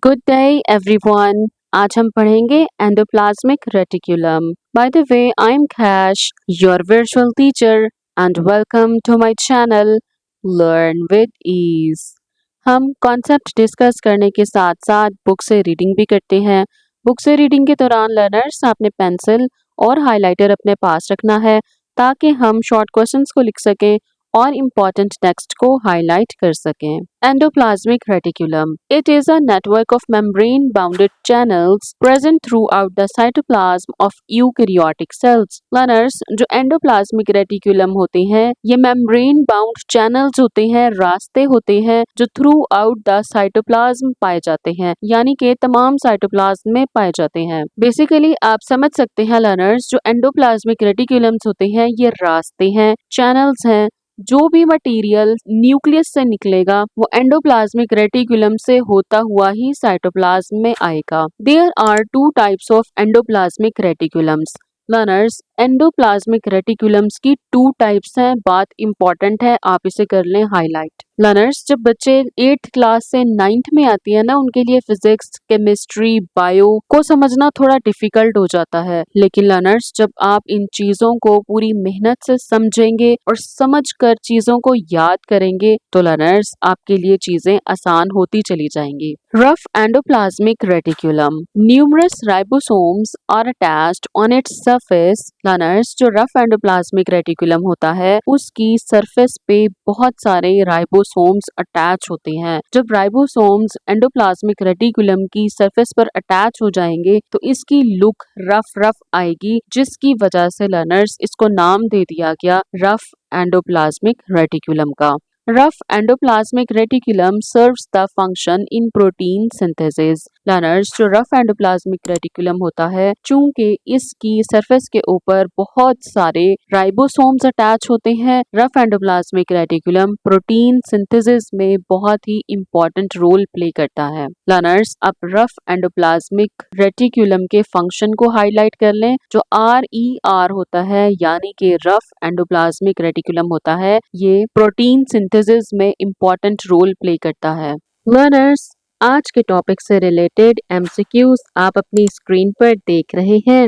Good day everyone. आज हम पढ़ेंगे endoplasmic reticulum. By the way, I am Kash, your virtual teacher, and welcome to my channel learn with ease. हम concept discuss करने के साथ साथ बुक से रीडिंग भी करते हैं। बुक से रीडिंग के दौरान लर्नर्स आपने पेंसिल और हाइलाइटर अपने पास रखना है ताकि हम शॉर्ट क्वेश्चंस को लिख सकें और इम्पॉर्टेंट टेक्स्ट को हाईलाइट कर सकें। Endoplasmic reticulum, it is a network of membrane bounded channels present through out the cytoplasm of eukaryotic cells. Learners, जो एंडोप्लाज्मिक रेटिकुलम होते हैं ये मेम्ब्रेन बाउंड चैनल्स होते हैं, रास्ते होते हैं जो थ्रू आउट द साइटोप्लाज्म पाए जाते हैं, यानी कि तमाम साइटोप्लाज्म में पाए जाते हैं। बेसिकली आप समझ सकते हैं लर्नर्स, जो एंडोप्लाज्मिक रेटिकुलम्स होते हैं ये रास्ते हैं, चैनल्स हैं। जो भी मटेरियल न्यूक्लियस से निकलेगा वो एंडोप्लाज्मिक रेटिकुलम से होता हुआ ही साइटोप्लाज्म में आएगा। There are two types of endoplasmic reticulums. Learners, endoplasmic reticulums की टू टाइप्स हैं, बात इंपॉर्टेंट है, आप इसे कर लें हाईलाइट। लर्नर्स, जब बच्चे 8th क्लास से 9th में आती है ना, उनके लिए फिजिक्स, केमिस्ट्री, बायो को समझना थोड़ा डिफिकल्ट हो जाता है। लेकिन लर्नर्स, जब आप इन चीजों को पूरी मेहनत से समझेंगे और समझकर चीजों को याद करेंगे तो लर्नर्स आपके लिए चीजें आसान होती चली जाएंगी। Rough endoplasmic reticulum, numerous ribosomes are attached on its surface. Learners, जो रफ एंडोप्लाज्मिक रेटिकुलम होता है उसकी सरफेस पे बहुत सारे राइबोसोम्स अटैच होते हैं। जब राइबोसोम्स एंडोप्लाज्मिक रेटिकुलम की सरफेस पर अटैच हो जाएंगे तो इसकी लुक रफ आएगी, जिसकी वजह से लर्नर्स इसको नाम दे दिया गया रफ एंडोप्लाज्मिक रेटिकुलम का। Rough endoplasmic reticulum serves the function in protein synthesis. Learners, जो रफ एंडोप्लाज्मिक रेटिकुलम होता है चूंकि इसकी सरफेस के ऊपर बहुत सारे राइबोसोम्स अटैच होते हैं, rough endoplasmic reticulum protein synthesis में बहुत ही इंपॉर्टेंट रोल प्ले करता है। लर्नर्स, अब रफ एंडोप्लाज्मिक रेटिकुलम के फंक्शन को हाईलाइट कर लें। जो RER होता है यानी कि रफ एंडोप्लाज्मिक रेटिकुलम होता है, ये प्रोटीन सिंथेसिस में इंपॉर्टेंट रोल प्ले करता है। लर्नर्स, आज के टॉपिक से रिलेटेड MCQs आप अपनी स्क्रीन पर देख रहे हैं।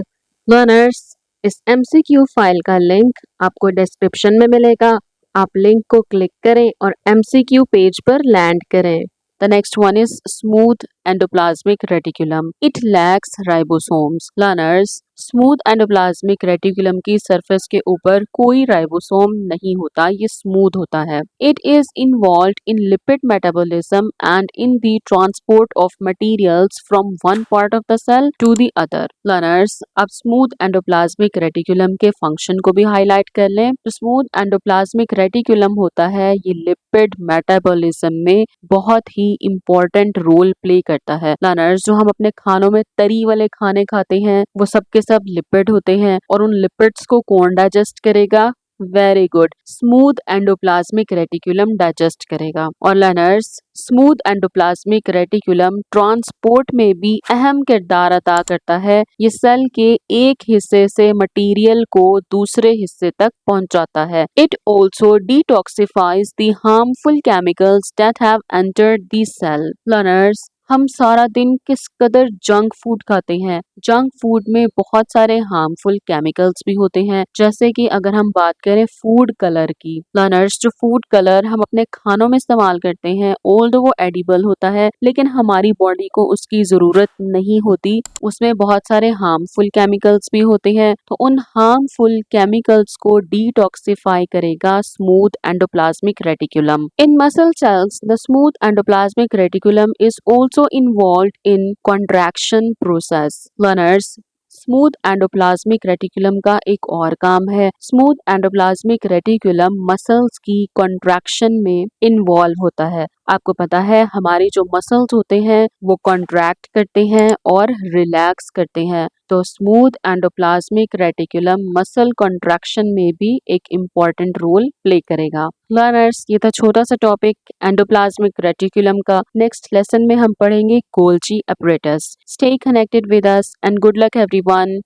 लर्नर्स, इस MCQ फाइल का लिंक आपको डिस्क्रिप्शन में मिलेगा। आप लिंक को क्लिक करें और MCQ पेज पर लैंड करें। The next one is smooth endoplasmic reticulum. It lacks ribosomes. Learners, smooth endoplasmic reticulum की सरफेस के ऊपर कोई राइबोसोम नहीं होता, ये स्मूथ होता है। It is involved in lipid metabolism and in the transport of materials from one part of the cell to the other. Learners, अब स्मूथ एंडोप्लाज्मिक रेटिकुलम के फंक्शन को भी हाईलाइट कर लें। तो स्मूथ एंडोप्लाज्मिक रेटिकुलम होता है ये लिपिड मेटाबॉलिज्म में बहुत ही इंपॉर्टेंट रोल प्ले करता है। लर्नर्स, जो हम अपने खानों में तरी वाले खाने खाते हैं वो सबके सब लिपिड होते हैं और उन लिपिड्स को कौन डाइजेस्ट करेगा? Very good, smooth endoplasmic reticulum digest करेगा। और learners, smooth endoplasmic reticulum transport में भी अहम किरदार अदा करता है। ये सेल के एक हिस्से से मटेरियल को दूसरे हिस्से तक पहुंचाता है। It also detoxifies the harmful chemicals that have entered the cell. Learners, हम सारा दिन किस कदर जंक फूड खाते हैं। जंक फूड में बहुत सारे हार्मफुल केमिकल्स भी होते हैं, जैसे कि अगर हम बात करें फूड कलर की। लर्नर्स, जो फूड कलर हम अपने खानों में इस्तेमाल करते हैं ऑल्दो वो एडिबल होता है लेकिन हमारी बॉडी को उसकी जरूरत नहीं होती, उसमें बहुत सारे हार्मफुल केमिकल्स भी होते हैं। तो उन हार्मफुल केमिकल्स को डिटॉक्सिफाई करेगा smooth endoplasmic reticulum. In muscle cells the smooth endoplasmic reticulum is also involved in contraction process. Learners, smooth endoplasmic reticulum का एक और काम है। स्मूथ एंडोप्लाज्मिक रेटिकुलम मसल्स की कॉन्ट्रैक्शन में इन्वॉल्व होता है। आपको पता है हमारी जो मसल्स होते हैं वो कॉन्ट्रैक्ट करते हैं और रिलैक्स करते हैं, तो smooth endoplasmic reticulum muscle contraction में भी एक इम्पॉर्टेंट रोल प्ले करेगा। लर्नर्स, ये था छोटा सा टॉपिक एंडोप्लाज्मिक रेटिकुलम का। नेक्स्ट लेसन में हम पढ़ेंगे Golgi apparatus. Stay connected with us and good luck everyone.